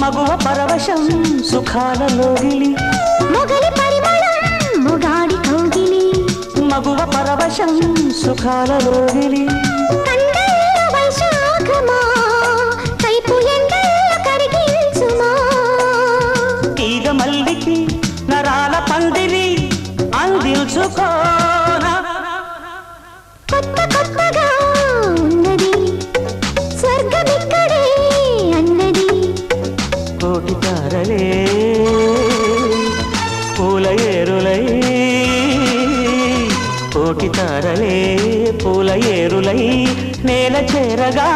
మగువ పరవశం సుఖాలలోగిలి మొగలి పరిమళం మొగాడి కౌగిలి మగువ పరవశం సుఖాలలోగిలి కండల వైశాఖమా కైపు ఎండల కరిగించుమా తీగ మల్లికి నరాల పందిరి అందించుకోనా కొత్త కొత్తగా ఉన్నది స్వర్గమిక్కడే అన్నది కోటి తారలే పూల ఏరులై కోటి తారలే పూల ఏరులై నేల చేరగా